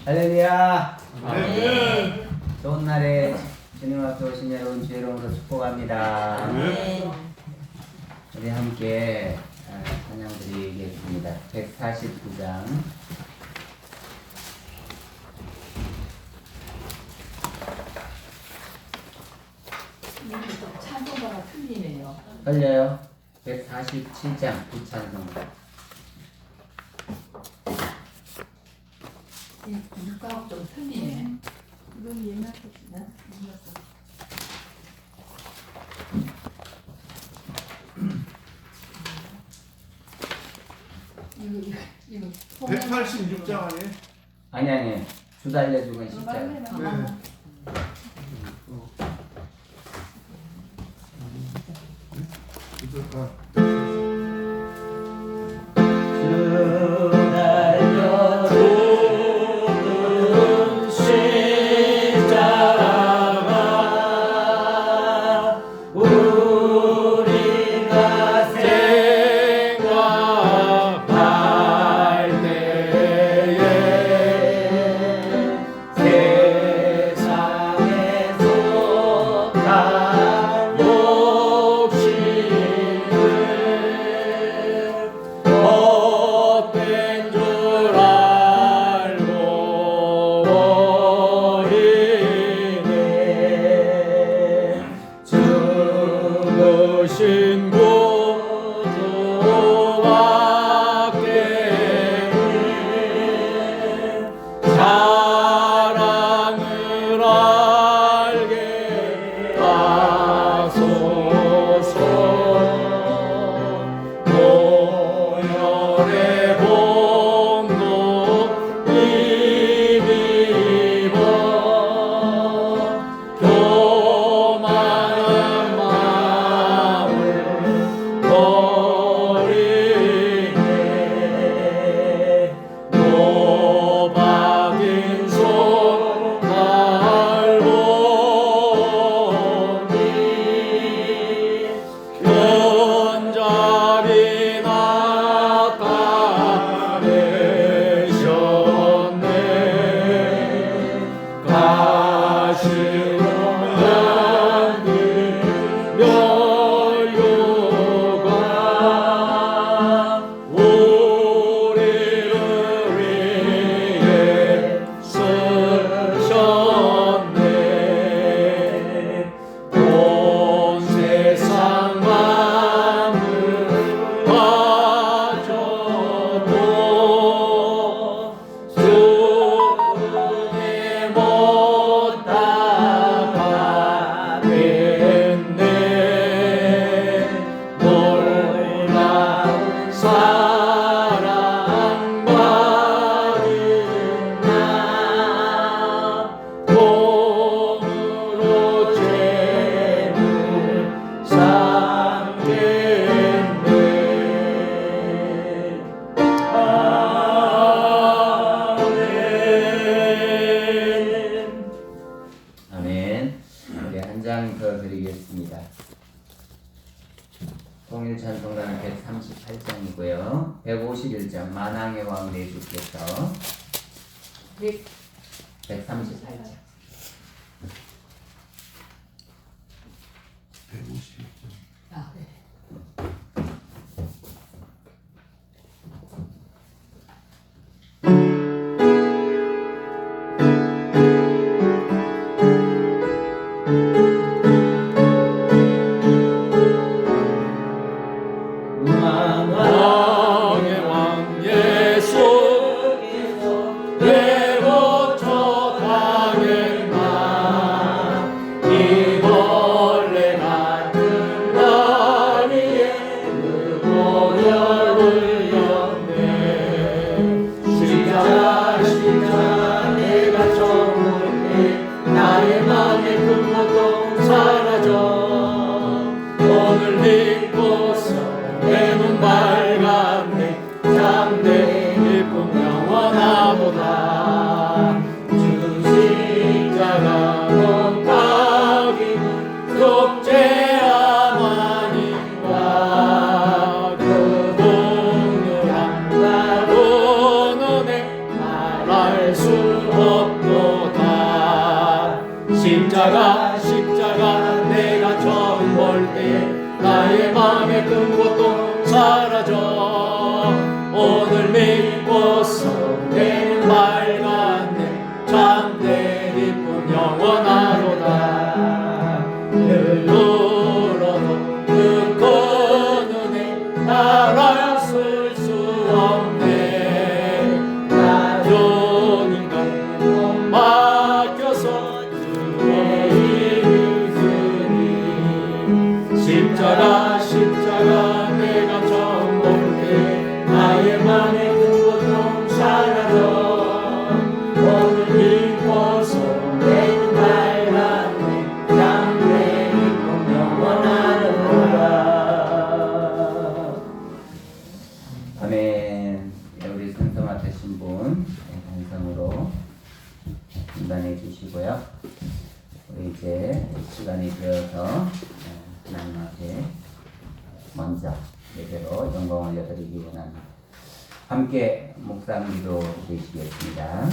할렐루야. 아멘. 좋은 날에 주님 앞에 오신 여러분 주의 이름으로 축복합니다. 아멘. 우리 함께 찬양 드리겠습니다. 149장. 찬송가가 틀리네요. 걸려요. 147장 부찬송가. 물가가 좀 틀리네. 이건 옛날 것이다. 이거 186장 아니에요? 아니 주달려 죽은 십자가. 네. 주달려 죽은 십자가 우리가 생각할 때에 세상에서 다 욕심을 헛된 줄 알고 버리네. 죽으신 구주밖에는 사랑을 알게 하소서. 보혈의 본도 입입어 교만한 마음을 버리네. 노박인 손 알보니 견잡이 나타내셨네. 가시로 만든 면류관 우리를 위해 쓰셨네. 온 세상 만물 가져도 수에 못 따가겠네. 놀라운 사랑받은 나 몸으로 죄를 삼겠네. 아멘. 아멘. 우리 한 장 더 드리겠습니다. 통일 찬송가는 138장이고요. 151장 만왕의 왕 내 주께서 138장. 150장. 아, 네. 만왕의 왕 예수께서 내고쳐 당했나. 이 벌레 같은 다리에 그 보혈 흘렸네. 십자가 내가 처음 때 나의 맘의 큰 고통 사라져. 오늘 믿고서 내 눈 밝았네. 참된 기쁨 영원하도다. 주 십자가 못 가기는 속죄함 아닌가. 그 동료한 나로 너네 말할 수 없도다. 십자가 십자가 내가 처음 볼 때 나의 맘의 큰 고통 사라져. 오늘 믿고서 내는 밝았네. 참된 기쁨 영원하도다. 늘 울어도 그 눈에 따라설 수 없네. 나 주님께 맡겨서 주의 이르으니. 십자가 십자가 내가 처음 볼 때 나의 맘에 큰 고통 사라져. 오늘 기뻐서 내는 밝았네. 참된 기쁨 영원하도다. 아멘. 네, 우리 순서 맡으신 분 단성으로 중단해 주시고요. 우리 이제 시간이 되어서 하나님 앞에 먼저 예배로 영광 올려드리기 원합니다. 함께 묵상 기도 드리시겠습니다.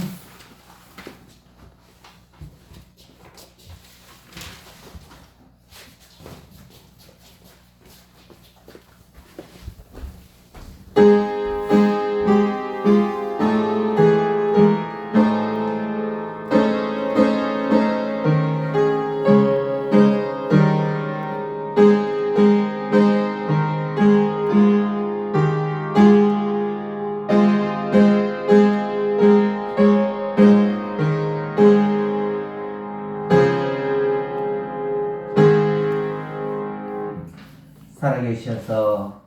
살아계셔서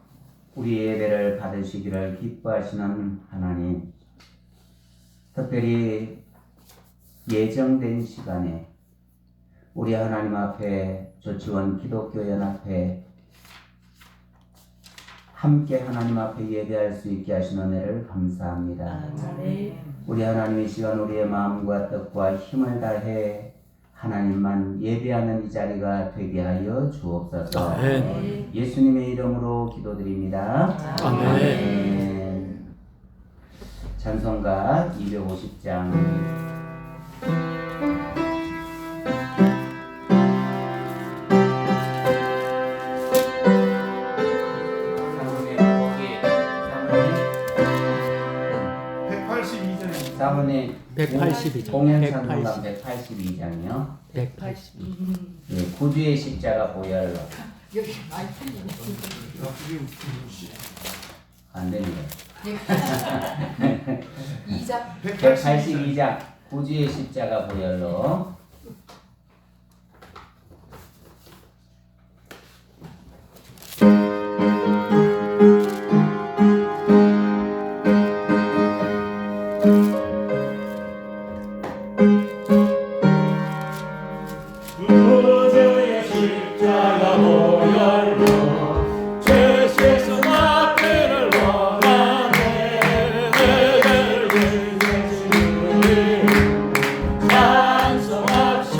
우리 예배를 받으시기를 기뻐하시는 하나님, 특별히 예정된 시간에 우리 하나님 앞에 조치원 기독교연합회 함께 하나님 앞에 예배할 수 있게 하신 은혜를 감사합니다. 우리 하나님 이 시간 우리의 마음과 뜻과 힘을 다해 하나님만 예배하는 이 자리가 되게 하여 주옵소서. 아멘. 예수님의 이름으로 기도드립니다. 아멘. 찬송가 250장 사모님 182장. 공연 찬송가 182장이요. 182. 예, 구주의 십자가 보혈로 여기 많이 틀리네. 안 됩니다. 2장 182장 구주의 십자가 보혈로 구주의 십자가 보혈로 죄에서 나기를 원하네. 찬송 없이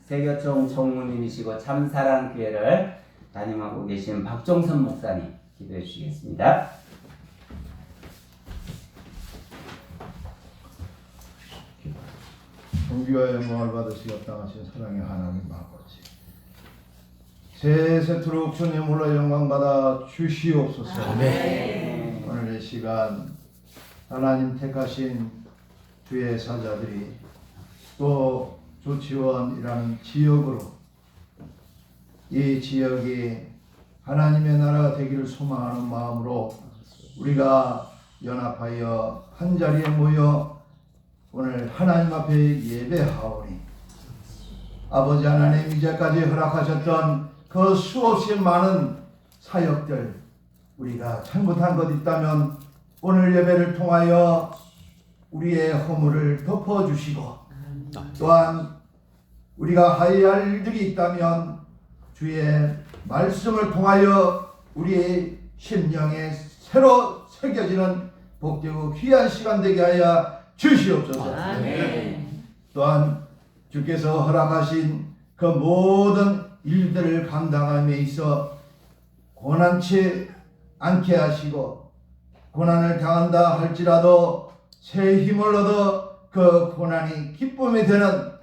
세교총 총무님이시고 참사랑교회를 담임하고 계신 박종선 목사님 기도해 주시겠습니다. 존귀와 영광을 받으시고 땅하신 사랑의 하나님 아버지, 세세토록 주님 홀로 영광 받아 주시옵소서. 아멘. 오늘 이 시간 하나님 택하신 주의 사자들이 또 조치원이라는 지역으로, 이 지역이 하나님의 나라가 되기를 소망하는 마음으로 우리가 연합하여 한 자리에 모여 오늘 하나님 앞에 예배하오니, 아버지 하나님 이제까지 허락하셨던 그 수없이 많은 사역들, 우리가 잘못한 것 있다면 오늘 예배를 통하여 우리의 허물을 덮어주시고, 또한 우리가 하여야 할 일들이 있다면 주의 말씀을 통하여 우리의 심령에 새로 새겨지는 복되고 귀한 시간 되게 하여 주시옵소서. 또한 주께서 허락하신 그 모든 일들을 감당함에 있어 고난치 않게 하시고, 고난을 당한다 할지라도 새 힘을 얻어 그 고난이 기쁨이 되는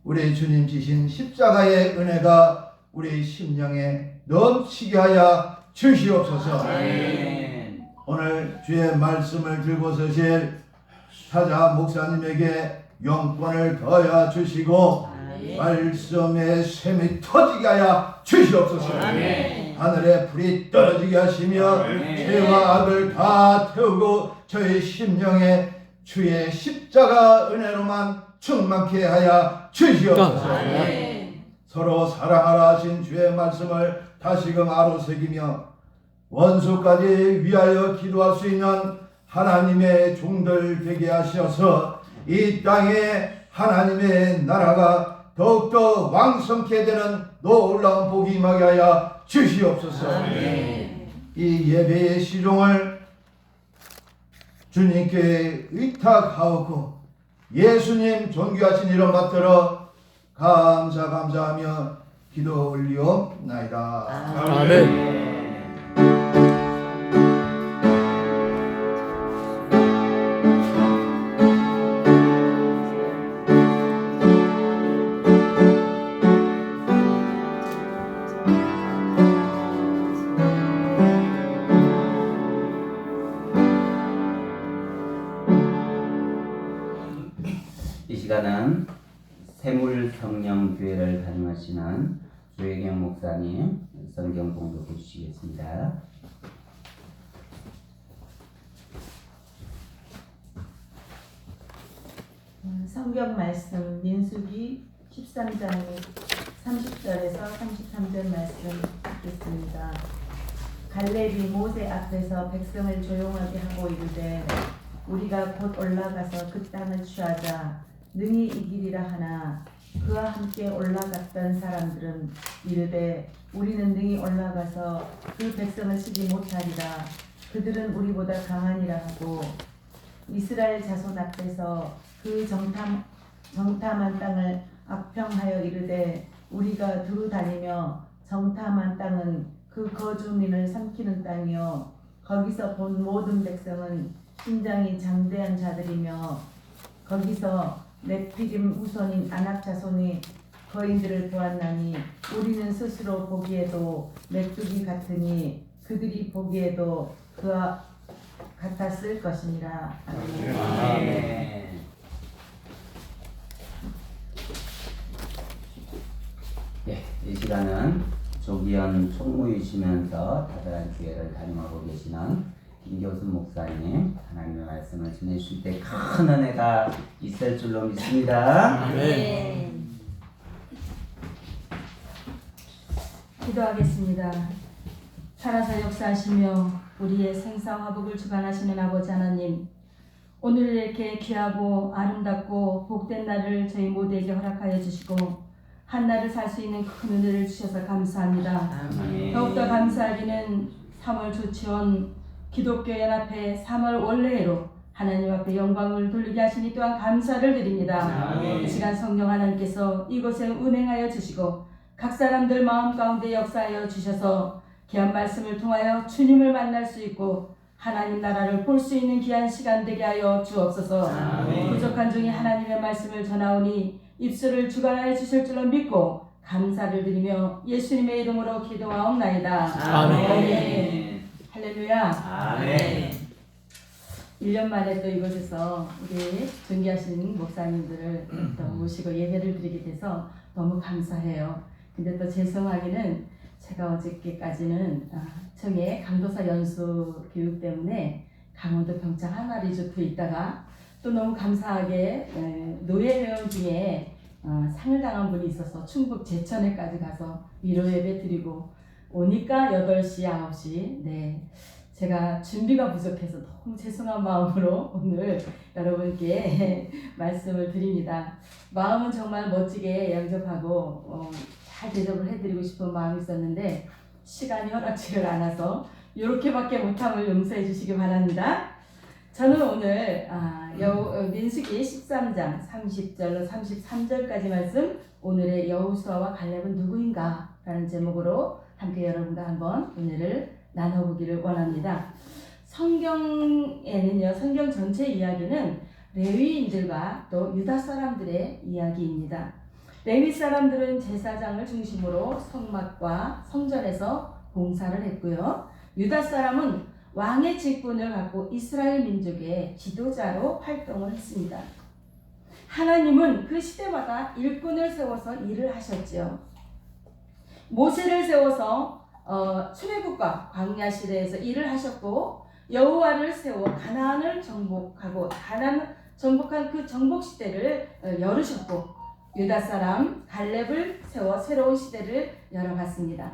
우리 주님 지신 십자가의 은혜가 우리 심령에 넘치게 하여 주시옵소서. 오늘 주의 말씀을 들고 서실 사자 목사님에게 영권을 더하여 주시고 말씀의 샘이 터지게 하여 주시옵소서. 하늘에 불이 떨어지게 하시며 죄와 악을 다 태우고 저희 심령에 주의 십자가 은혜로만 충만케 하여 주시옵소서. 서로 사랑하라 하신 주의 말씀을 다시금 아로새기며 원수까지 위하여 기도할 수 있는 하나님의 종들 되게 하셔서 이 땅에 하나님의 나라가 더욱더 왕성케 되는 놀라운 복이 임하게 하여 주시옵소서. 이 예배의 시종을 주님께 의탁하옵고 예수님 존귀하신 이름 받들어 감사하며 기도 올리옵나이다. 아멘. 이 시간은 세물성령교회를 담임하시는 조혜경 목사님 성경 봉독해 주시겠습니다. 성경 말씀 민수기 13장 30절에서 33절 말씀 읽겠습니다. 갈렙이 모세 앞에서 백성을 조용하게 하고 이르되 우리가 곧 올라가서 그 땅을 취하자 능히 이기리라 하나 그와 함께 올라갔던 사람들은 이르되 우리는 능히 올라가서 그 백성을 치지 못하리라. 그들은 우리보다 강하니라 하고 이스라엘 자손 앞에서 그 정탐한 땅을 악평하여 이르되 우리가 두루 다니며 정탐한 땅은 그 거주민을 삼키는 땅이요 거기서 본 모든 백성은 심장이 장대한 자들이며 거기서 넷피림 후손인 아낙 자손이 거인들을 보았나니 우리는 스스로 보기에도 메뚜기 같으니 그들이 보기에도 그와 같았을 것이니라. 아멘. 아멘. 이 시간은 조기현 총무이시면서 다달한 교회를 담임하고 계시는 김교순 목사님 하나님의 말씀을 전해주실 때 큰 은혜가 있을 줄로 믿습니다. 아멘. 기도하겠습니다. 살아서 역사하시며 우리의 생사화복을 주관하시는 아버지 하나님, 오늘 이렇게 귀하고 아름답고 복된 날을 저희 모두에게 허락하여 주시고 한 날을 살 수 있는 큰 은혜를 주셔서 감사합니다. 아멘. 더욱더 감사하기는 3월 조치원 기독교 연합회 3월 원래회로 하나님 앞에 영광을 돌리게 하시니 또한 감사를 드립니다. 이 시간 성령 하나님께서 이곳에 운행하여 주시고 각 사람들 마음 가운데 역사하여 주셔서 귀한 말씀을 통하여 주님을 만날 수 있고 하나님 나라를 볼 수 있는 귀한 시간 되게 하여 주옵소서. 부족한 중에 하나님의 말씀을 전하오니 입술을 주관하여 주실 줄로 믿고 감사를 드리며 예수님의 이름으로 기도하옵나이다. 아멘. 할렐루야. 아멘. 1년 만에 또 이곳에서 우리 존귀하신 목사님들을 또 모시고 예배를 드리게 돼서 너무 감사해요. 근데 또 죄송하기는 제가 어저께까지는 청해 강도사 연수 교육 때문에 강원도 병장 하나리조트에 있다가 또 너무 감사하게 노예 회원 중에 상을 당한 분이 있어서 충북 제천에까지 가서 위로 예배 드리고 오니까 8시, 9시. 네, 제가 준비가 부족해서 너무 죄송한 마음으로 오늘 여러분께 말씀을 드립니다. 마음은 정말 멋지게 양접하고 잘 대접을 해드리고 싶은 마음이 있었는데 시간이 허락지를 않아서 이렇게밖에 못함을 용서해 주시기 바랍니다. 저는 오늘 민수기 13장 30절로 33절까지 말씀, 오늘의 여호수아와 갈렙은 누구인가 라는 제목으로 함께 여러분과 한번 은혜를 나눠보기를 원합니다. 성경에는요, 성경 전체 이야기는 레위인들과 또 유다 사람들의 이야기입니다. 레위 사람들은 제사장을 중심으로 성막과 성전에서 봉사를 했고요. 유다 사람은 왕의 직분을 갖고 이스라엘 민족의 지도자로 활동을 했습니다. 하나님은 그 시대마다 일꾼을 세워서 일을 하셨지요. 모세를 세워서 출애굽과 광야 시대에서 일을 하셨고, 여호와를 세워 가나안을 정복하고 가나안 정복한 그 정복 시대를 열으셨고, 유다 사람 갈렙을 세워 새로운 시대를 열어갔습니다.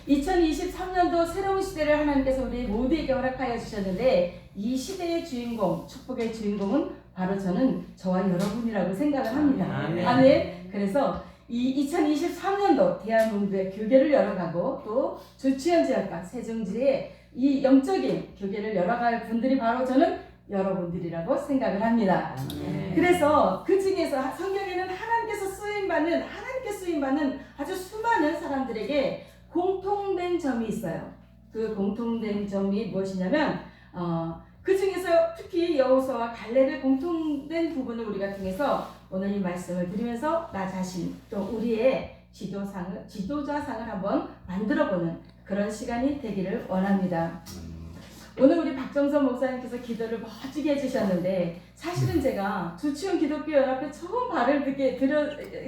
2023년도 새로운 시대를 하나님께서 우리 모두에게 허락하여 주셨는데, 이 시대의 주인공, 축복의 주인공은 바로 저와 여러분이라고 생각을 합니다. 아멘. 그래서 이 2023년도 대한민국의 교계를 열어가고 또 조치현 지역과 세종지의 이 영적인 교계를 열어갈 분들이 바로 저는 여러분들이라고 생각을 합니다. 그래서 그 중에서 성경에는 하나님께 쓰임받는 아주 수많은 사람들에게 공통된 점이 있어요. 그 공통된 점이 무엇이냐면 그 중에서 특히 여호수아와 갈렙의 공통된 부분을 우리가 통해서 오늘 이 말씀을 드리면서 나 자신 또 우리의 지도자상을 한번 만들어보는 그런 시간이 되기를 원합니다. 오늘 우리 박정선 목사님께서 기도를 멋지게 해주셨는데, 사실은 제가 조치원 기독교연합회 처음 발을 듣게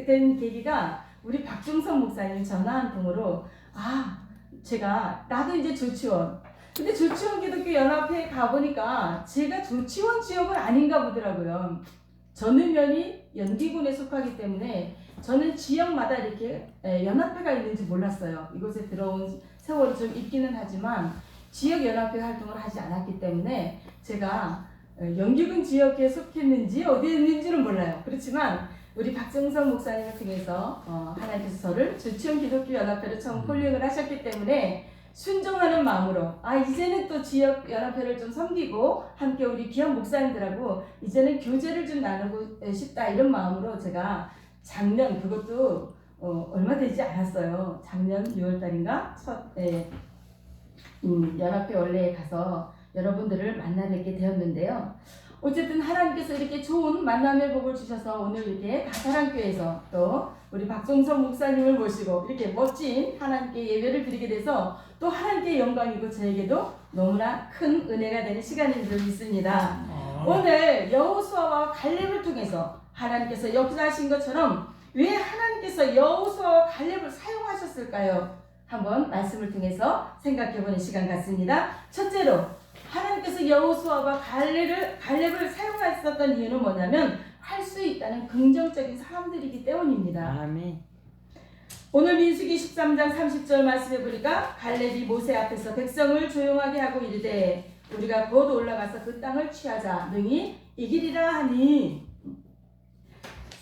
된 계기가 우리 박정선 목사님 전화 한 통으로 나도 이제 조치원, 근데 조치원 기독교연합회에 가보니까 제가 조치원 지역은 아닌가 보더라고요. 전읍면이 연기군에 속하기 때문에 저는 지역마다 이렇게 연합회가 있는지 몰랐어요. 이곳에 들어온 세월이 좀 있기는 하지만 지역연합회 활동을 하지 않았기 때문에 제가 연기군 지역에 속했는지 어디에 있는지는 몰라요. 그렇지만 우리 박정선 목사님을 통해서 하나님께서 저를 조치원 기독교연합회로 처음 콜링을 하셨기 때문에 순종하는 마음으로 이제는 또 지역연합회를 좀 섬기고 함께 우리 귀한 목사님들하고 이제는 교제를 좀 나누고 싶다, 이런 마음으로 제가 작년, 그것도 얼마 되지 않았어요. 작년 6월달인가 첫 연합회 원래에 가서 여러분들을 만나 뵙게 되었는데요. 어쨌든 하나님께서 이렇게 좋은 만남의 복을 주셔서 오늘 이렇게 다사랑교회에서 또 우리 박종선 목사님을 모시고 이렇게 멋진 하나님께 예배를 드리게 돼서 또 하나님께 영광이고 저에게도 너무나 큰 은혜가 되는 시간인 줄 믿습니다. 오늘 여호수아와 갈렙을 통해서 하나님께서 역사하신 것처럼 왜 하나님께서 여호수아와 갈렙을 사용하셨을까요? 한번 말씀을 통해서 생각해보는 시간 같습니다. 첫째로 하나님께서 여호수아와 갈렙을 사용하셨던 이유는 뭐냐면 할 수 있다는 긍정적인 사람들이기 때문입니다. 아멘. 오늘 민수기 13장 30절 말씀해 보니까 갈렙이 모세 앞에서 백성을 조용하게 하고 이르되 우리가 곧 올라가서 그 땅을 취하자 능히 이기리라 하니,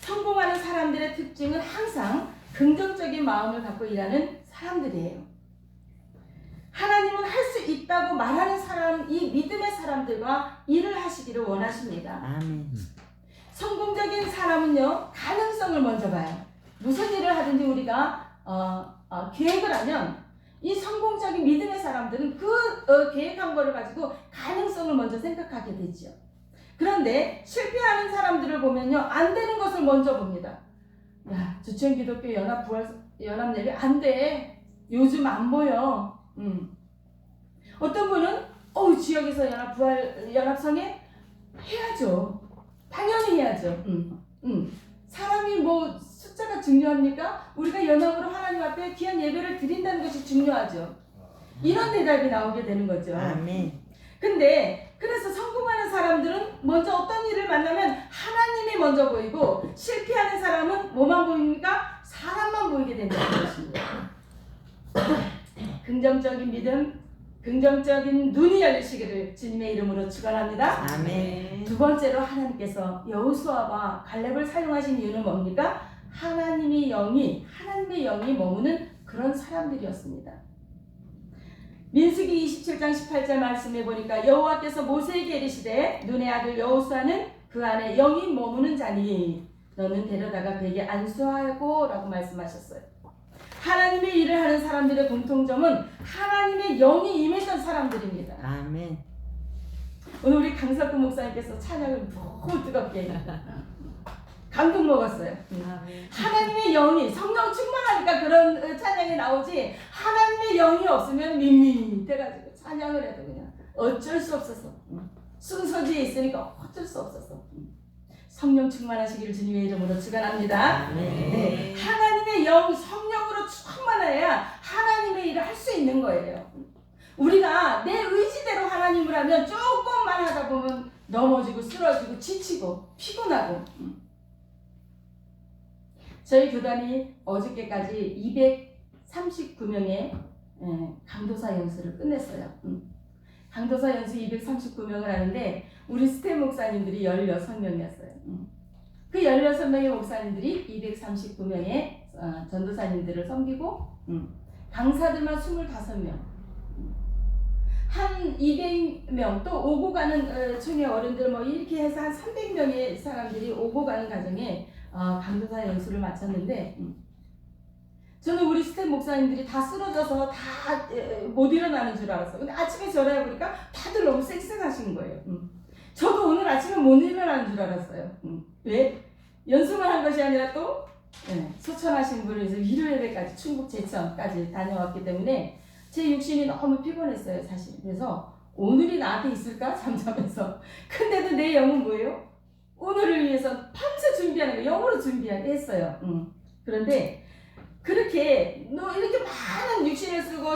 성공하는 사람들의 특징은 항상 긍정적인 마음을 갖고 일하는 사람들이에요. 하나님은 할 수 있다고 말하는 사람, 이 믿음의 사람들과 일을 하시기를 원하십니다. 아멘. 성공적인 사람은요, 가능성을 먼저 봐요. 무슨 일을 하든지 우리가 계획을 하면 이 성공적인 믿음의 사람들은 그 계획한 거를 가지고 가능성을 먼저 생각하게 되죠. 그런데 실패하는 사람들을 보면요, 안 되는 것을 먼저 봅니다. 야, 주천기독교 연합 예배 안 돼. 요즘 안 보여. 어떤 분은 지역에서 연합성에 해야죠. 당연히 해야죠. 사람이 뭐 숫자가 중요합니까? 우리가 연합으로 하나님 앞에 귀한 예배를 드린다는 것이 중요하죠. 이런 대답이 나오게 되는 거죠. 아멘. 근데 그래서 성공하는 사람들은 먼저 어떤 일을 만나면 하나님이 먼저 보이고, 실패하는 사람은 뭐만 보입니까? 사람만 보이게 된다는 것입니다. 긍정적인 믿음, 긍정적인 눈이 열리시기를 주님의 이름으로 축원합니다. 아멘. 두 번째로 하나님께서 여호수아와 갈렙을 사용하신 이유는 뭡니까? 하나님의 영이 머무는 그런 사람들이었습니다. 민수기 27장 18절 말씀해 보니까 여호와께서 모세에게 이르시되 눈의 아들 여호수아는 그 안에 영이 머무는 자니 너는 데려다가 베게 안수하고 라고 말씀하셨어요. 하나님의 일을 하는 사람들의 공통점은 하나님의 영이 임했던 사람들입니다. 아멘. 오늘 우리 강석구 목사님께서 찬양을 너무 뜨겁게 감동 먹었어요. 하나님의 영이, 성령 충만하니까 그런 찬양이 나오지, 하나님의 영이 없으면 밋밋해가지고 찬양을 해도 그냥 어쩔 수 없어서, 순서지에 있으니까 어쩔 수 없어서. 성령 충만하시기를 주님의 이름으로 축원합니다. 네. 하나님의 영, 성령으로 충만해야 하나님의 일을 할 수 있는 거예요. 우리가 내 의지대로 하나님을 하면 조금만 하다 보면 넘어지고 쓰러지고 지치고 피곤하고. 저희 교단이 어저께까지 239명의 강도사 연수를 끝냈어요. 강도사 연수 239명을 하는데 우리 스텝 목사님들이 16명이었어요. 그 16명의 목사님들이 239명의 전도사님들을 섬기고 강사들만 25명, 한 200명, 또 오고 가는 총회 어른들 뭐 이렇게 해서 한 300명의 사람들이 오고 가는 과정에 강도사 연수를 마쳤는데, 저는 우리 스텝 목사님들이 다 쓰러져서 다 못 일어나는 줄 알았어요. 근데 아침에 전화해보니까 다들 너무 쌩쌩하신 거예요. 저도 오늘 아침에 못 일어나는 줄 알았어요. 왜? 연수만 한 것이 아니라 또 소천하신 분을 위해서 일요일에까지 충북 제천까지 다녀왔기 때문에 제 육신이 너무 피곤했어요, 사실. 그래서 오늘이 나한테 있을까? 잠자면서. 근데도 내 영은 뭐예요? 오늘을 위해서 밤새 준비하는 거, 영으로 준비했어요. 그런데 그렇게 이렇게 많은 육신을 쓰고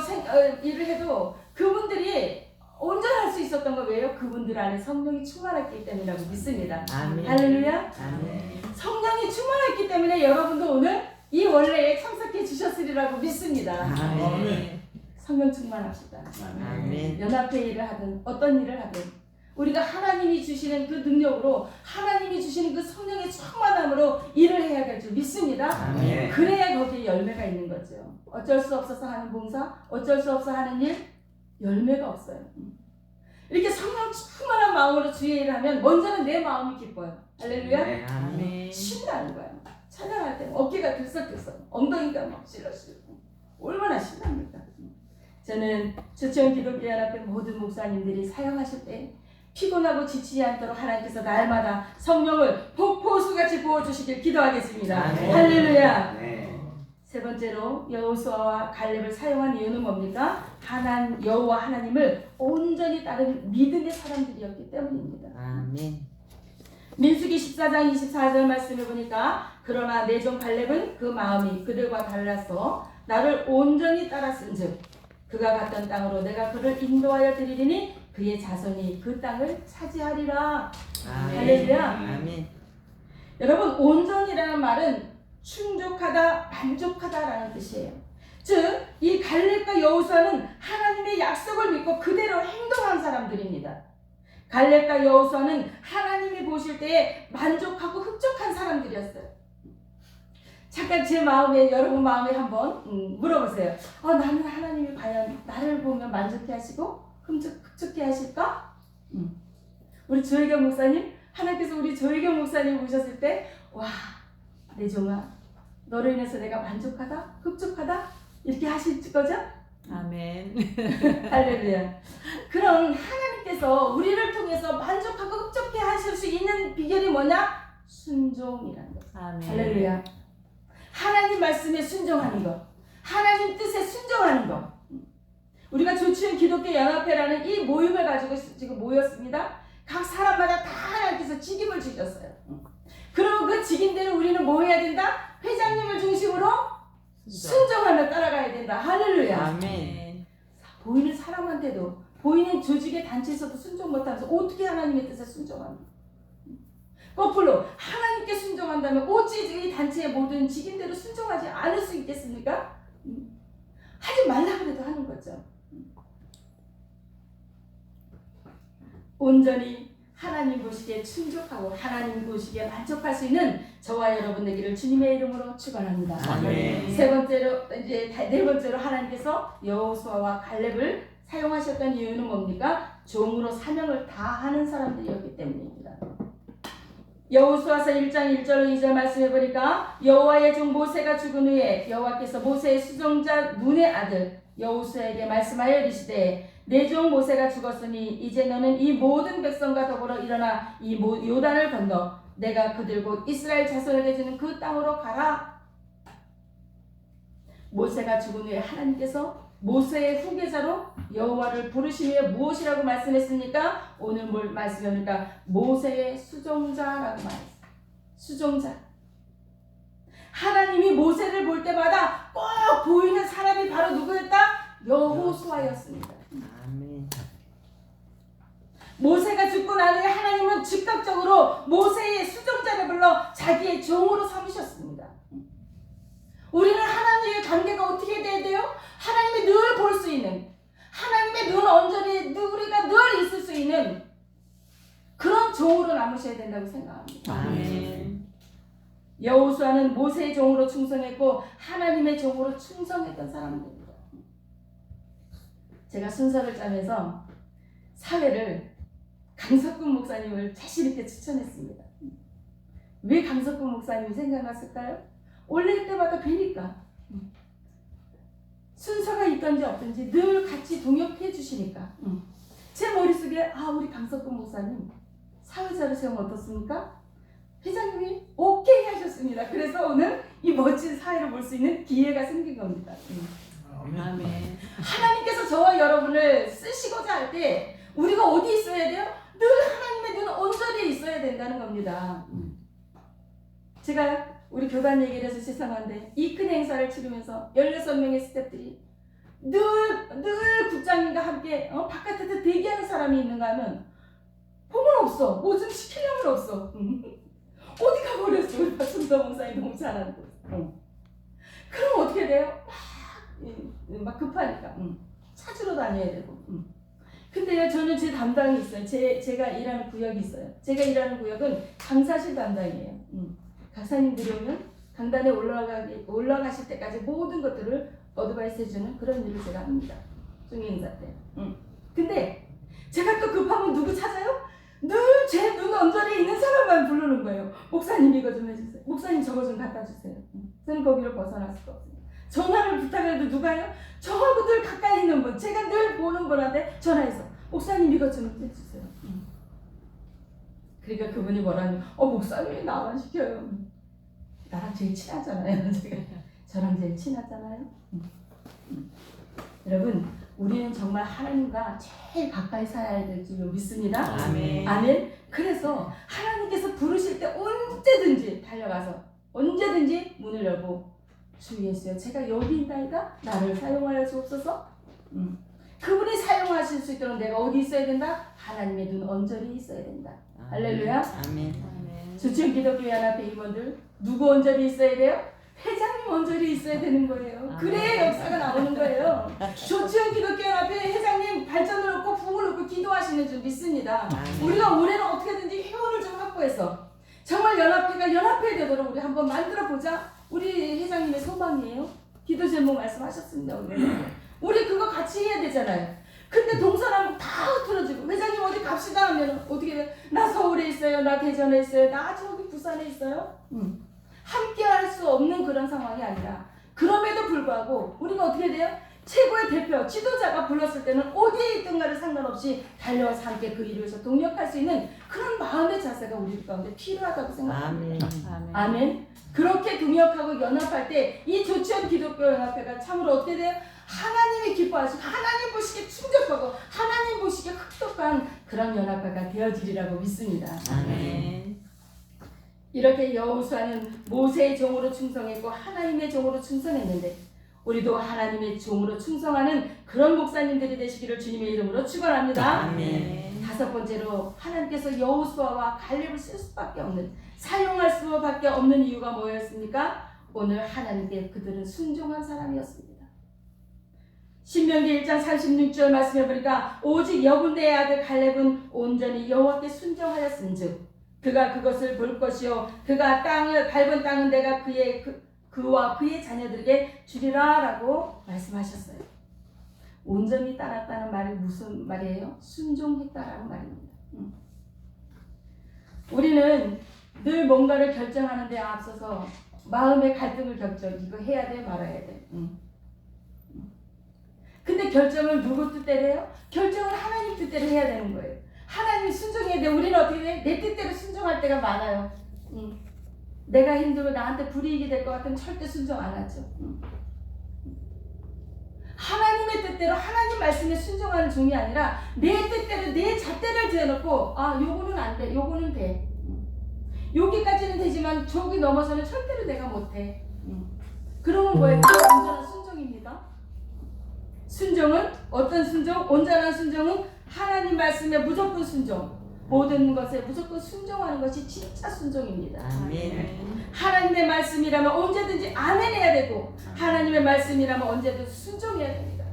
일을 해도 그분들이 온전할 수 있었던 거 왜요? 그분들 안에 성령이 충만했기 때문이라고 믿습니다. 아멘. 할렐루야. 아멘. 성령이 충만했기 때문에 여러분도 오늘 이 원래에 참석해 주셨으리라고 믿습니다. 아멘. 성령 충만합시다. 아멘. 연합회의를 하든 어떤 일을 하든 우리가 하나님이 주시는 그 능력으로, 하나님이 주시는 그 성령의 충만함으로 일을 해야 될 줄 믿습니다. 아멘. 그래야 거기에 열매가 있는 거죠. 어쩔 수 없어서 하는 봉사, 어쩔 수 없어 하는 일, 열매가 없어요. 이렇게 성령 충만한 마음으로 주의 일을 하면 먼저는 내 마음이 기뻐요. 할렐루야. 아멘. 신나는 거야. 찬양할 때 어깨가 들썩들썩, 엉덩이가 막 실러시고 얼마나 신납니까? 저는 주천 기독교 연합회 모든 목사님들이 사역하실 때 피곤하고 지치지 않도록 하나님께서 날마다 성령을 폭포수같이 부어주시길 기도하겠습니다. 아멘. 할렐루야. 네. 세 번째로 여호수아와 갈렙을 사용한 이유는 뭡니까? 여호와 하나님을 온전히 따른 믿음의 사람들이었기 때문입니다. 아멘. 민수기 14장 24절 말씀을 보니까 그러나 내 종 갈렙은 그 마음이 그들과 달라서 나를 온전히 따랐은즉 그가 갔던 땅으로 내가 그를 인도하여 드리리니 그의 자손이 그 땅을 차지하리라. 아멘. 할렐루야. 아멘. 여러분, 온전이라는 말은 충족하다, 만족하다라는 뜻이에요. 즉, 이 갈렙과 여호수아는 하나님의 약속을 믿고 그대로 행동한 사람들입니다. 갈렙과 여호수아는 하나님이 보실 때에 만족하고 흡족한 사람들이었어요. 잠깐 제 마음에 여러분 마음에 한번 물어보세요. 나는 하나님이 과연 나를 보면 만족해 하시고 흡족해 하실까? 우리 조혜경 목사님, 하나님께서 우리 조혜경 목사님 보셨을 때, 와, 내 종아, 너로 인해서 내가 만족하다, 흡족하다 이렇게 하실 거죠? 아멘. 할렐루야. 그럼 하나님께서 우리를 통해서 만족하고 흡족해 하실 수 있는 비결이 뭐냐? 순종이라는 거. 아멘. 할렐루야. 하나님 말씀에 순종하는 것, 하나님 뜻에 순종하는 것. 우리가 조치훈 기독교 연합회라는 이 모임을 가지고 지금 모였습니다. 각 사람마다 다 하나님께서 직임을 주셨어요. 그리고 그 직임대로 우리는 뭐 해야 된다? 회장님을 중심으로 순종하며 따라가야 된다. 할렐루야. 아멘. 보이는 사람한테도, 보이는 조직의 단체에서도 순종 못하면서 어떻게 하나님의 뜻에 순종합니까? 거꾸로 하나님께 순종한다면 어찌 이 단체의 모든 직임대로 순종하지 않을 수 있겠습니까? 하지 말라 그래도 하는 거죠. 온전히 하나님 보시기에 충족하고 하나님 보시기에 만족할 수 있는 저와 여러분 되기를 주님의 이름으로 축원합니다. 아멘. 세 번째로, 이제 네 번째로 하나님께서 여호수아와 갈렙을 사용하셨던 이유는 뭡니까? 종으로 사명을 다하는 사람들이었기 때문입니다. 여호수아서 1장 1절 2절 말씀해 보니까 여호와의 종 모세가 죽은 후에 여호와께서 모세의 수종자 눈의 아들 여호수아에게 말씀하여 이르시되 내 종 모세가 죽었으니 이제 너는 이 모든 백성과 더불어 일어나 이 요단을 건너 내가 그들 곧 이스라엘 자손에게 주는 그 땅으로 가라. 모세가 죽은 후에 하나님께서 모세의 후계자로 여호와를 부르시며 무엇이라고 말씀했습니까? 오늘 뭘 말씀합니까? 모세의 수종자라고 말했어요. 수종자. 하나님이 모세를 볼 때마다 꼭 보이는 사람이 바로 누구였다? 여호수아였습니다. 아멘. 모세가 죽고 난 후에 하나님은 즉각적으로 모세의 수종자를 불러 자기의 종으로 삼으셨습니다. 우리는 하나님의 관계가 어떻게 돼야 돼요? 하나님이 늘 볼 수 있는, 하나님의 눈 온전히 우리가 늘 있을 수 있는 그런 종으로 남으셔야 된다고 생각합니다. 아멘. 여호수아는 모세의 종으로 충성했고 하나님의 종으로 충성했던 사람들입니다. 제가 순서를 짜면서 사회를 강석군 목사님을 자신 있게 추천했습니다. 왜 강석군 목사님이 생각났을까요? 올릴 때마다 뵈니까 순서가 있든지 없든지 늘 같이 동역해 주시니까 제 머릿속에 우리 강석군 목사님 사회자로 세우면 어떻습니까? 회장님이 오케이 하셨습니다. 그래서 오늘 이 멋진 사회를 볼 수 있는 기회가 생긴 겁니다. 아멘. 하나님께서 저와 여러분을 쓰시고자 할 때 우리가 어디 있어야 돼요? 늘 하나님의 눈 온전히 있어야 된다는 겁니다. 제가 우리 교단 얘기를 해서 죄송한데 이 큰 행사를 치르면서 16명의 스태프들이 늘 국장님과 함께 바깥에서 대기하는 사람이 있는가 하면 보면 없어. 뭐 좀 시키려면 없어. 어디 가버렸어. 우리 박순서 목사님 너무 잘하는 거. 그럼 어떻게 돼요? 막 급하니까 찾으러 다녀야 되고. 근데요, 저는 제 담당이 있어요. 제가 일하는 구역이 있어요. 제가 일하는 구역은 강사실 담당이에요. 강사님들이 오면 강단에 올라가실 때까지 모든 것들을 어드바이스 해주는 그런 일을 제가 합니다. 중행사 때. 근데 제가 또 급하면 누구 찾아요? 늘 제 눈 언저리에 있는 사람만 부르는 거예요. 목사님 이거 좀 해주세요. 목사님 저거 좀 갖다 주세요. 저는 거기를 벗어날 수가 없어요. 전화를 부탁해도 누가요? 저하고 늘 가까이 있는 분, 제가 늘 보는 분한테 전화해서 목사님 이거 좀 해주세요. 그러니까 그분이 뭐라는 목사님이 나만 시켜요. 나랑 제일 친하잖아요. 제가 저랑 제일 친하잖아요. 여러분, 우리는 정말 하나님과 제일 가까이 살아야 될 줄 믿습니다. 아멘. 아멘. 그래서 하나님께서 부르실 때 언제든지 달려가서 언제든지 문을 열고 주 예수여, 제가 여기 있나이다. 나를 사용하여 주옵소서. 그분이 사용하실 수 있도록 내가 어디 있어야 된다? 하나님의 눈 언저리 있어야 된다. 할렐루야. 아멘. 조치훈 기독교 연합회 임원들 누구 언저리 있어야 돼요? 회장님 언저리 있어야 되는 거예요. 그래야 역사가 나오는 거예요. 조치훈 기독교 연합회 회장님 발전을 얻고 부흥을 얻고 기도하시는 줄 믿습니다. 우리가 올해는 어떻게든지 회원을 좀 확보해서 정말 연합회가 연합회 되도록 우리 한번 만들어 보자. 우리 회장님의 소망이에요. 기도 제목 말씀하셨습니다. 우리 그거 같이 해야 되잖아요. 근데 동서남북 다 흐트러지고 회장님 어디 갑시다 하면 어떻게 돼요? 나 서울에 있어요. 나 대전에 있어요. 나 저기 부산에 있어요. 함께 할 수 없는 그런 상황이 아니라 그럼에도 불구하고 우리가 어떻게 돼요? 최고의 대표, 지도자가 불렀을 때는 어디에 있든가를 상관없이 달려와서 함께 그 일을 위해서 동력할 수 있는 그런 마음의 자세가 우리 가운데 필요하다고 생각합니다. 아멘. 그렇게 동역하고 연합할 때 이 조치원 기독교 연합회가 참으로 어떻게 돼요? 하나님이 기뻐하시고 하나님 보시기에 충족하고 하나님 보시기에 흡족한 그런 연합회가 되어지리라고 믿습니다. 아멘. 이렇게 여호수아는 모세의 종으로 충성했고 하나님의 종으로 충성했는데 우리도 하나님의 종으로 충성하는 그런 목사님들이 되시기를 주님의 이름으로 축원합니다. 아멘. 다섯 번째로 하나님께서 여호수아와 갈렙을 쓸 수밖에 없는 사용할 수밖에 없는 이유가 뭐였습니까? 오늘 하나님께 그들은 순종한 사람이었습니다. 신명기 1장 36절 말씀해 보니까 오직 여분네의 아들 갈렙은 온전히 여호와께 순종하였은즉 그가 그것을 볼 것이요 그가 땅을 밟은 땅은 내가 그와 그의 자녀들에게 주리라라고 말씀하셨어요. 온전히 따랐다는 말이 무슨 말이에요? 순종했다라는 말입니다. 우리는 늘 뭔가를 결정하는 데 앞서서 마음의 갈등을 겪죠. 이거 해야 돼 말아야 돼. 근데 결정을 누구 뜻대로 해요? 결정을 하나님 뜻대로 해야 되는 거예요. 하나님이 순종해야 돼. 우리는 어떻게 돼? 내 뜻대로 순종할 때가 많아요. 내가 힘들고 나한테 불이익이 될 것 같으면 절대 순종 안 하죠. 하나님의 뜻대로 하나님 말씀에 순종하는 종이 아니라 내 뜻대로 내 잣대를 지어놓고 아 요거는 안 돼, 요거는 돼. 여기까지는 되지만 저기 넘어서는 절대로 내가 못해. 그러면 뭐예요? 온전한 순종입니다. 순종은 어떤 순종? 온전한 순종은 하나님 말씀에 무조건 순종. 모든 것에 무조건 순종하는 것이 진짜 순종입니다. 아멘. 하나님의 말씀이라면 언제든지 아멘 해야 되고 하나님의 말씀이라면 언제든 순종해야 됩니다.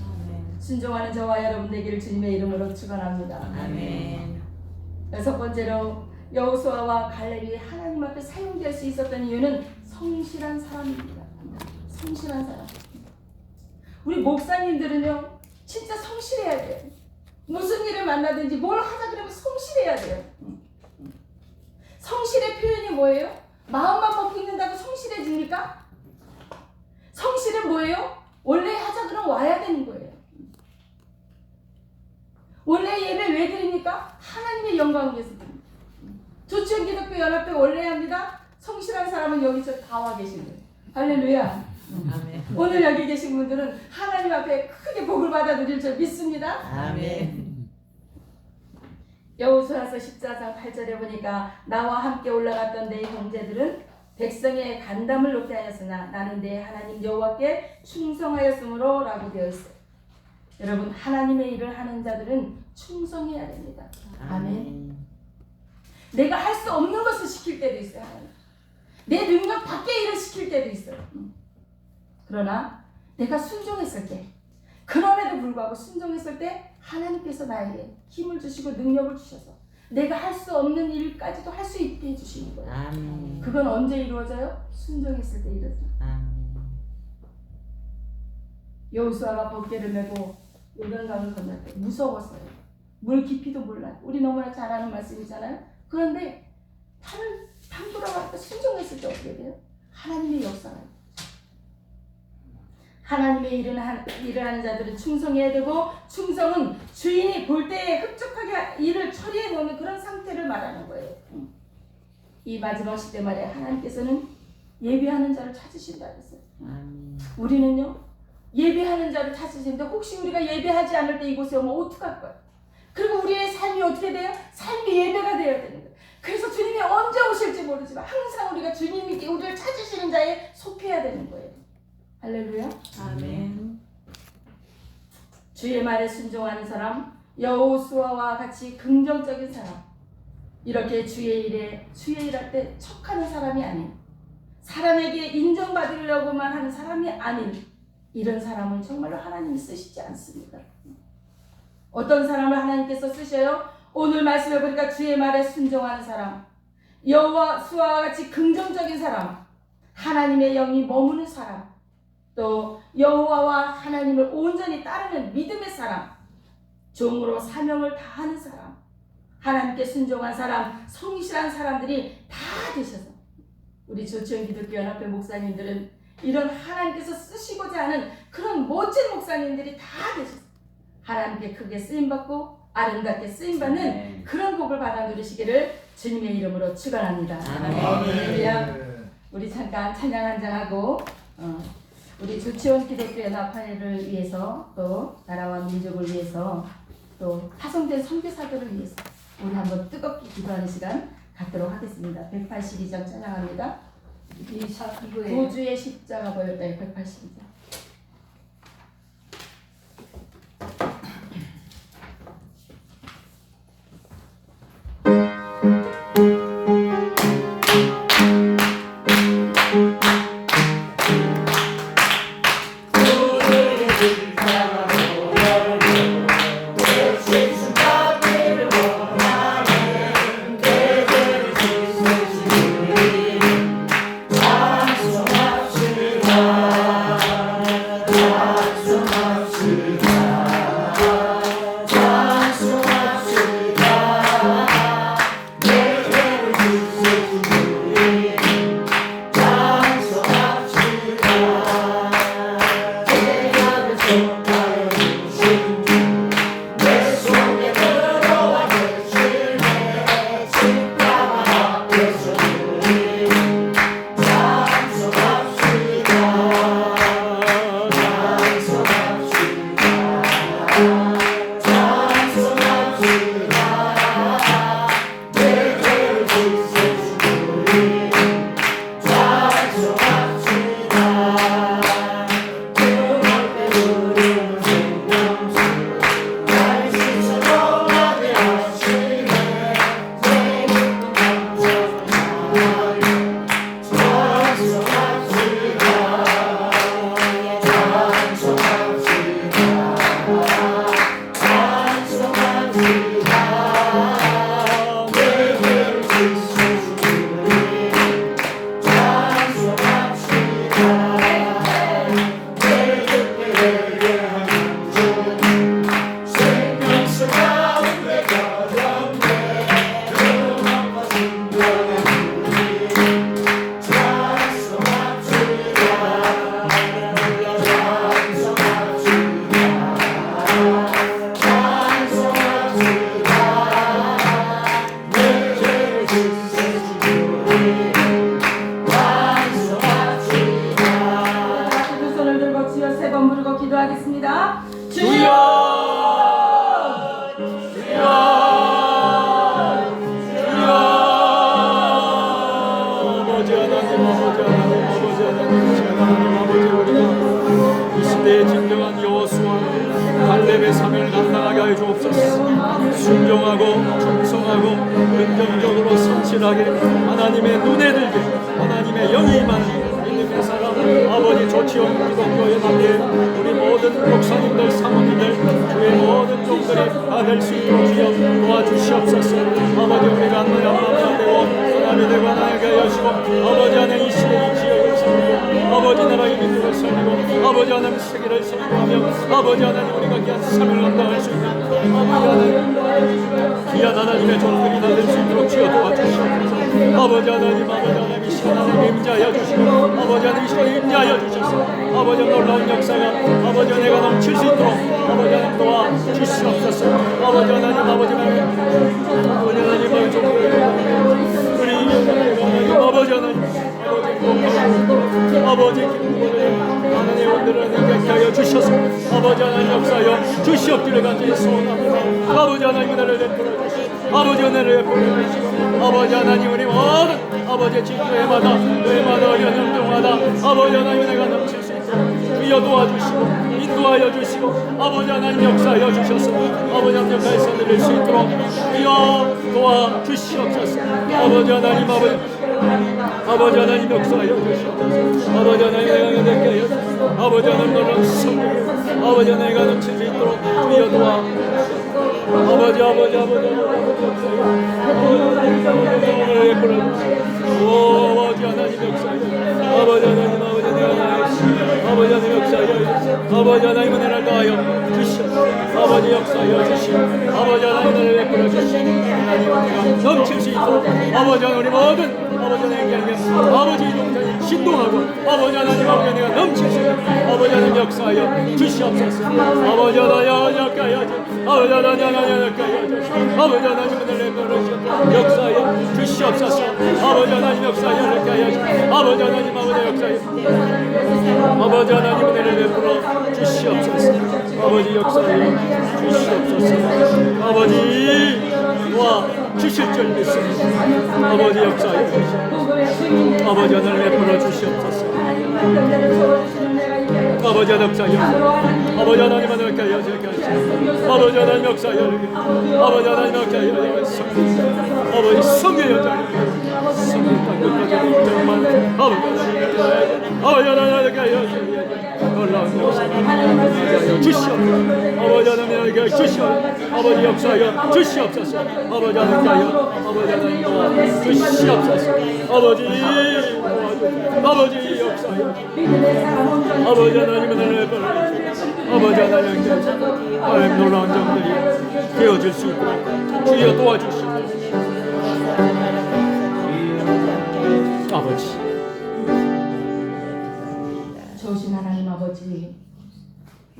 아멘. 순종하는 저와 여러분 되기를 주님의 이름으로 축원합니다. 아멘. 여섯 번째로 여호수아와 갈렙이 하나님 앞에 사용될 수 있었던 이유는 성실한 사람입니다. 성실한 사람. 우리 목사님들은요 진짜 성실해야 돼요. 무슨 일을 만나든지 뭘 하자 그러면 성실해야 돼요. 성실의 표현이 뭐예요? 마음만 먹고 있는다고 성실해집니까? 성실은 뭐예요? 원래 하자 그러면 와야 되는 거예요. 원래 예배 왜 드립니까? 하나님의 영광을 위해서 드립니다. 조치원 기독교 연합회 원래 합니다. 성실한 사람은 여기서 다 와 계신 거예요. 할렐루야. 아멘. 오늘 여기 계신 분들은 하나님 앞에 크게 복을 받아 누릴 줄 믿습니다. 아멘. 여호수아서 14장 8절에 보니까 나와 함께 올라갔던 내 형제들은 백성의 간담을 높게 하였으나 나는 내 하나님 여호와께 충성하였으므로 라고 되어 있어요. 여러분 하나님의 일을 하는 자들은 충성해야 됩니다. 아멘. 내가 할 수 없는 것을 시킬 때도 있어요. 내 능력 밖의 일을 시킬 때도 있어요. 그러나 내가 순종했을 때 그럼에도 불구하고 순종했을 때 하나님께서 나에게 힘을 주시고 능력을 주셔서 내가 할 수 없는 일까지도 할 수 있게 해주시는 거예요. 아멘. 그건 언제 이루어져요? 순종했을 때 이루어져요. 아멘. 여호수아가 번개를 메고 요단강을 건널 때 무서웠어요. 물 깊이도 몰라요. 우리 너무나 잘 아는 말씀이잖아요. 그런데 탐 돌아가니까 순종했을 때 어떻게 돼요? 하나님의 역사가 하나님의 일을 하는 자들은 충성해야 되고 충성은 주인이 볼 때에 흡족하게 일을 처리해 놓는 그런 상태를 말하는 거예요. 이 마지막 시대 말에 하나님께서는 예배하는 자를 찾으신다 그랬어요. 아멘. 우리는요 예배하는 자를 찾으시는데 혹시 우리가 예배하지 않을 때 이곳에 오면 어떡할 거야? 그리고 우리의 삶이 어떻게 돼요? 삶이 예배가 되어야 되는 거예요. 그래서 주님이 언제 오실지 모르지만 항상 우리가 주님이 우리를 찾으시는 자에 속해야 되는 거예요. 할렐루야. 아멘. 주의 말에 순종하는 사람, 여호수아와 같이 긍정적인 사람, 이렇게 주의 일할 때 척하는 사람이 아닌, 사람에게 인정받으려고만 하는 사람이 아닌 이런 사람은 정말로 하나님이 쓰시지 않습니다. 어떤 사람을 하나님께서 쓰셔요? 오늘 말씀해 보니까 주의 말에 순종하는 사람, 여호수아와 같이 긍정적인 사람, 하나님의 영이 머무는 사람, 또 여호와와 하나님을 온전히 따르는 믿음의 사람, 종으로 사명을 다하는 사람, 하나님께 순종한 사람, 성실한 사람들이 다 되셔서 우리 조치원 기독교 연합회 목사님들은 이런 하나님께서 쓰시고자 하는 그런 멋진 목사님들이 다 되셔서 하나님께 크게 쓰임받고 아름답게 쓰임받는 그런 복을 받아 누리시기를 주님의 이름으로 축원합니다. 할렐루야. 우리 잠깐 찬양 한잔하고 우리 조치원 기독교 연합회를 위해서 또 나라와 민족을 위해서 또 파송된 선교사들을 위해서 우리 한번 뜨겁게 기도하는 시간 갖도록 하겠습니다. 182장 찬양합니다. 이거예요. 구주의 십자가 보였다. 182장. 순종하고 충성하고 긍정적으로 성실하게 하나님의 눈에 들게 하나님의 영이 임하는 믿음의 사람 아버지 조치원 기독교 연합회 우리 모든 목사님들 사모님들 주의 모든 종들이 다 될 수 있도록 주여 도와주시옵소서. 아버지 우리가 하나님 앞에 되고 하나님이 되고 하나님께 여시고 아버지 하나님 이 시대 이 지역을 살리고 아버지 나라의 민족을 살리고 아버지 하나님 세계를 살리고 아버지 하나님 우리가 귀한 삶을 감당할 수 있는 아버지 하나님 귀한 하나님의 종들이 다 될 수 있도록 주여 도와주시옵소서. 아버지 하나님 이 시간 하나님 임자하여 주시고 아버지 하나님 이 시간 임자하여 주셔서 아버지 놀라운 역사가 아버지 내가 넘칠 수 있도록 아버지 하나님 도와주시옵소서. 아버지 하나님 아버지 하나님 우리 종들을 아버지 하나님 아버지 기쁨을 하나님 원들을 능력케 하여 주셔서 아버지 하나님 역사하여 주시옵기를 간절히 소원합니다. 아버지 하나님 은혜를 베풀어 주시고 아버지 은혜를 베풀어 주시고 아버지 하나님 우리 모든 아버지 진교회마다 어려운 운동마다 아버지 하나님 은혜가 넘칠 수 있도록 주여 도와주시고 인도하여 주시고 아버지 하나님 역사하여 주셔서 아버지 하나님 역사에서 누릴 수 있도록 주여 도와주시옵소서. 아버지 하나님 아버지 하나님 역사하여 주시옵소서. 아버지 하나님 내가 내게 하여 주시고 아버지 하나님 놀라운 성령 아버지 하나님가 넘칠 수 있도록 주여 도와주시고 아버지 아버지 하나님 역사하여 아버지 하나님 아버지 내가 아버지 하나님 역사하여 아버지 하나님 은혜를 더하여 주시옵소서. 아버지 역사하여 주시옵소서. 아버지 하나님 은혜를 베풀어 주시옵소서. 하나님 은혜가 넘칠 수 있도록 아버지 하나님 우리 모든 아버지 하나님께 아버지 동생이 신동하고 아버지 하나님 아버지 은혜가 넘칠 수 있도록 아버지 하나님 역사하여 주시옵소서. 아버지 하나님 역사하여 아버지 하나님 역사하여 아버지 하나님 은혜를 베풀어 역사하여 주시옵소서. 아버지 하나님 역사하여 아버지 하나님 아버지 역사하여 아버지 하나님 은혜를 베풀어 주시옵소서. 아버지 역사하여 주시옵소서. 아버지와 주실 줄 믿습니다. 아버지 역사하여 주시옵소서. 아버지 하나님 베풀어 주시옵소서. 아버지 하나님 역사하여 아버지 하나님 역사하여 아버지 하나님 역사하여 아버지 하나님 역사하여 아버지 성의 여자를 성의 땅끝까지 정말 아버지 하나님 역사하여 놀라운 역사하여 주시옵소서. 아버지 하나님에게 주시옵소서. 아버지 역사하여 주시옵소서. 아버지 하나님께하여 아버지 하나님 주시옵소서. 아버지 역사하여 아버지 하나님은 은혜를 베풀어 아버지 하나님께 하나님 놀라운 점들이 되어질 수 있도록 주여 도와주시옵소서. 아버지 좋으신 하나님 아버지,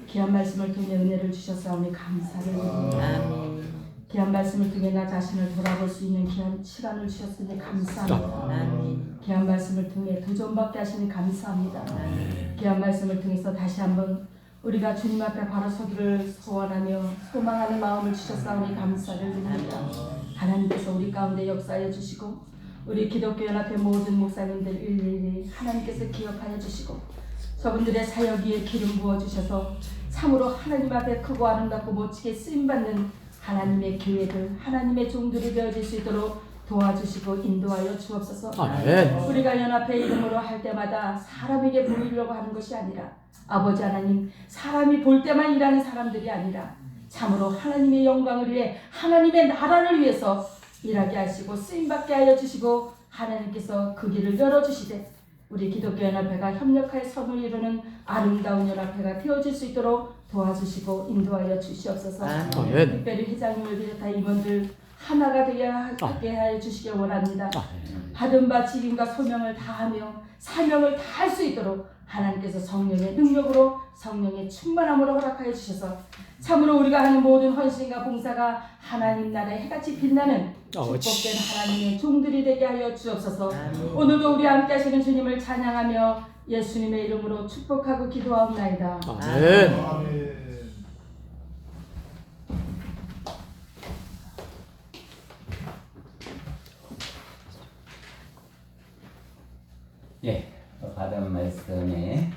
귀한 말씀을 통해 은혜를 주셨사오니 감사를 드립니다. 아멘. 귀한 말씀을 통해 나 자신을 돌아볼 수 있는 귀한 시간을 주셨으니 감사합니다. 아멘. 귀한 말씀을 통해 도전받게 하시니 감사합니다. 귀한 말씀을 통해서 다시 한번 우리가 주님 앞에 바로 서기를 소원하며 소망하는 마음을 주셨사오니 감사를 드립니다. 하나님께서 우리 가운데 역사하여 주시고 우리 기독교연합회 모든 목사님들 일일이 하나님께서 기억하여 주시고 저분들의 사역 위에 기름 부어주셔서 참으로 하나님 앞에 크고 아름답고 멋지게 쓰임받는 하나님의 교회들, 하나님의 종들이 되어질 수 있도록 도와주시고 인도하여 주옵소서. 아멘. 우리가 연합회 이름으로 할 때마다 사람에게 보이려고 하는 것이 아니라 아버지 하나님, 사람이 볼 때만 일하는 사람들이 아니라 참으로 하나님의 영광을 위해 하나님의 나라를 위해서 일하게 하시고 쓰임받게 하여 주시고 하나님께서 그 길을 열어주시되 우리 기독교연합회가 협력하여 선을 이루는 아름다운 연합회가 되어질 수 있도록 도와주시고 인도하여 주시옵소서. 아멘. 특별히 회장님을 비롯한 임원들 하나가 되게 하여 주시길 원합니다. 받은 바 직임과 소명을 다하며 사명을 다할 수 있도록 하나님께서 성령의 능력으로 성령의 충만함으로 허락하여 주셔서 참으로 우리가 하는 모든 헌신과 봉사가 하나님 나라의 해같이 빛나는 축복된 하나님의 종들이 되게 하여 주옵소서. 오늘도 우리 함께 하시는 주님을 찬양하며 예수님의 이름으로 축복하고 기도하옵나이다. 아멘. 예, 받은 말씀에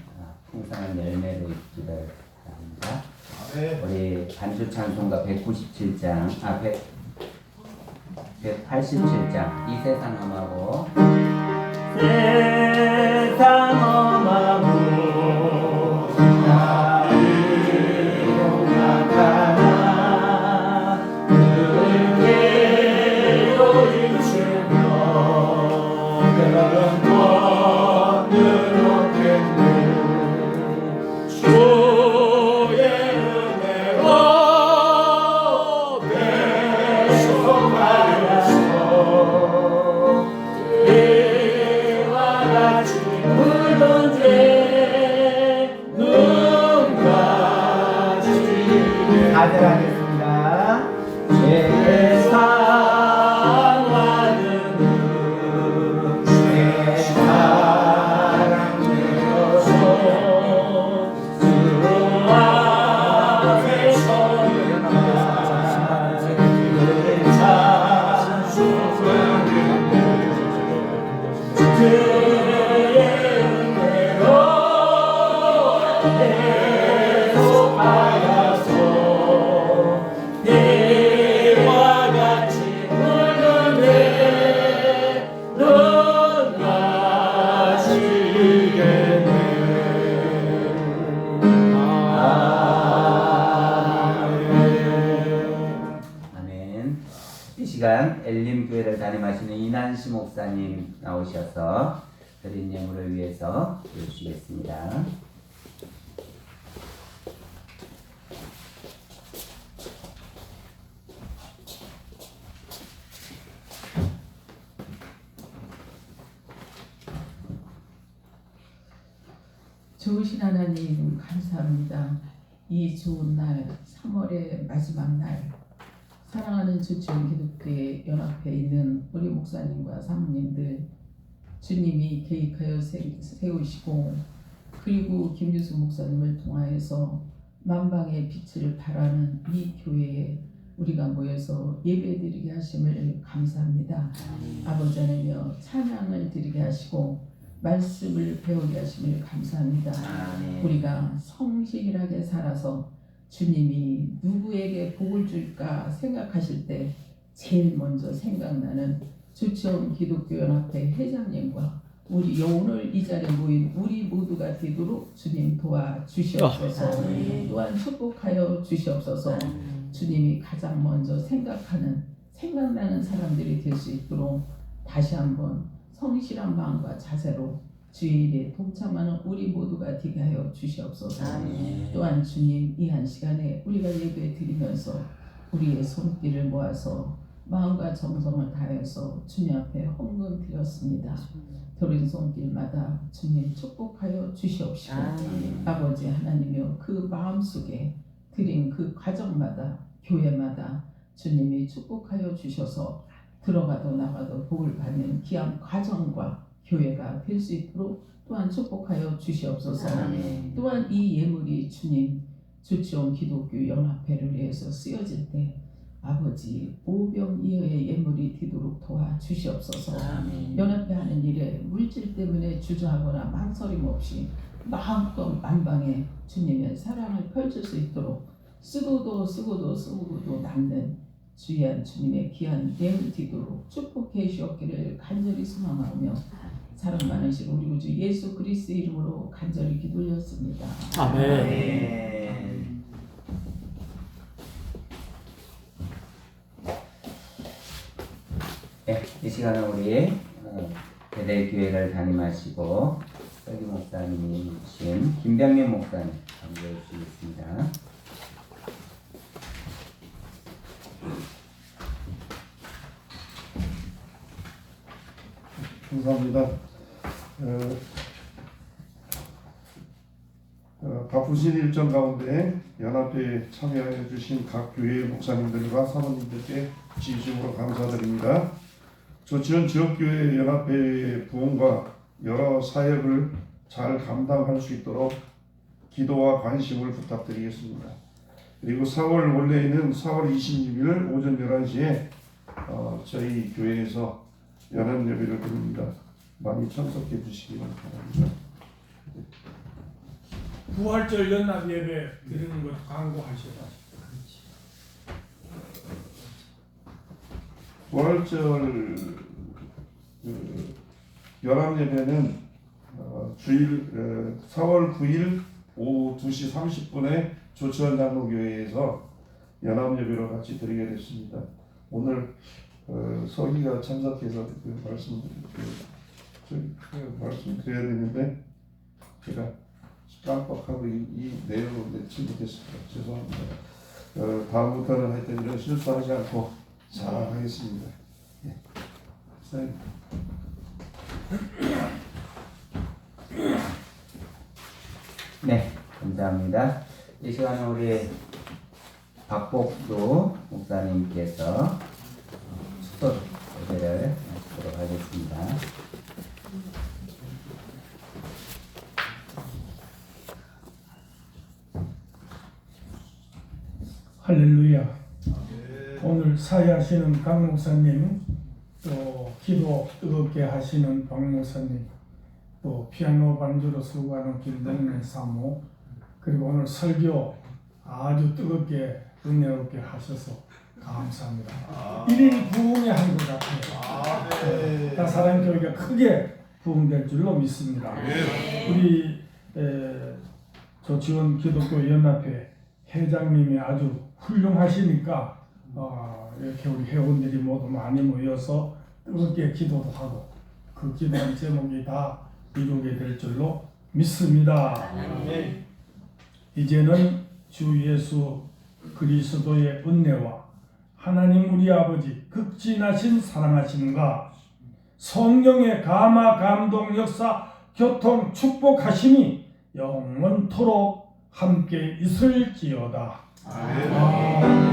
풍성한 열매로 있기를 바랍니다. 우리 반주 찬송가 197장, 187장 이 세상 험하고 세상 험하고 나이로 나타나 그게로 인치며 하겠습니다. 예상하는 내 사랑 되어서 주 앞에 서는 나를 찬송하는 그의 은혜로 계속하여서 이와 같이 부르네 넌 가시겠네. 아멘. 이 시간 엘림교회를 담임하시는 이난시 목사님 나오셔서 드린 예물을 위해서 해주시겠습니다. 좋으신 하나님 감사합니다. 이 좋은 날 3월의 마지막 날 사랑하는 주치원 기독교회 연합회에 있는 우리 목사님과 사모님들 주님이 계획하여 세우시고 그리고 김유수 목사님을 통하여서 만방의 빛을 발하는 이 교회에 우리가 모여서 예배드리게 하심을 감사합니다. 아버지 하나님여 찬양을 드리게 하시고 말씀을 배우게 하심을 감사합니다. 아멘. 우리가 성실하게 살아서 주님이 누구에게 복을 줄까 생각하실 때 제일 먼저 생각나는 주치원 기독교연합회 회장님과 우리 오늘 이 자리에 모인 우리 모두가 되도록 주님 도와주시옵소서. 또한 축복하여 주시옵소서. 주님이 가장 먼저 생각나는 사람들이 될 수 있도록 다시 한번 성실한 마음과 자세로 주의 일에 동참하는 우리 모두가 되게 하여 주시옵소서. 또한 주님 이 한 시간에 우리가 예배 드리면서 우리의 손길을 모아서 마음과 정성을 다해서 주님 앞에 헌금 드렸습니다. 드린 손길마다 주님 축복하여 주시옵시고 아버지 하나님이여 그 마음속에 드린 그 과정마다 교회마다 주님이 축복하여 주셔서 들어가도 나가도 복을 받는 귀한 과정과 교회가 될 수 있도록 또한 축복하여 주시옵소서. 또한 이 예물이 주님 주치원 기독교 연합회를 위해서 쓰여질 때 아버지 오병이어의 예물이 되도록 도와주시옵소서. 연합회 하는 일에 물질 때문에 주저하거나 망설임 없이 마음껏 만방에 주님의 사랑을 펼칠 수 있도록 쓰고도 남는 주의한 주님의 귀한 예물 되도록 축복해 주옵기를 간절히 소망하며 사랑 많으신 우리 구주 예수 그리스도 이름으로 간절히 기도 올렸습니다. 아멘. 네, 이 시간은 우리 배대교회를 담임하시고 설교 목사님이신 김병민 목사님 강조해 주시겠습니다. 감사합니다. 바쁘신 일정 가운데 연합회에 참여해 주신 각 교회 목사님들과 사모님들께 진심으로 감사드립니다. 조치원 지역교회 연합회의 부흥과 여러 사역을 잘 감당할 수 있도록 기도와 관심을 부탁드리겠습니다. 그리고 4월 원래는 4월 26일 오전 11시에 저희 교회에서 연합 예배를 드립니다. 많이 참석해 주시기 바랍니다. 부활절 연합 예배 드리는 것 광고하셔라. 부활절 연합 예배는 주일 4월 9일 오후 2시 30분에 조치원 장로교회에서 연합 예배를 같이 드리게 됐습니다. 오늘 서기가 참석해서 말씀드려야 되는데 제가 깜빡하고 이 내용을 내지 못했습니다. 죄송합니다. 다음부터는 하여튼 이런 실수하지 않고 잘 하겠습니다. 예. 네, 감사합니다. 이 시간에 우리 박복도 목사님께서 축도 예배를 하도록 하겠습니다. 할렐루야. 오늘 사회하시는 강 목사님, 또 기도 뜨겁게 하시는 박 목사님, 또 피아노 반주로 수고하는 김동래 사모, 그리고 오늘 설교 아주 뜨겁게 은혜롭게 하셔서 감사합니다. 1인 부흥의 한 것 같아요. 다사랑교회가 크게 부흥될 줄로 믿습니다. 우리 조치원 기독교 연합회 회장님이 아주 훌륭하시니까 이렇게 우리 회원들이 모두 많이 모여서 뜨겁게 기도도 하고 그 기도한 제목이 다 이루게 될 줄로 믿습니다. 이제는 주 예수 그리스도의 은혜와 하나님 우리 아버지 극진하신 사랑하심과 성령의 감화 감동 역사 교통 축복하심이 영원토록 함께 있을지어다. 아멘.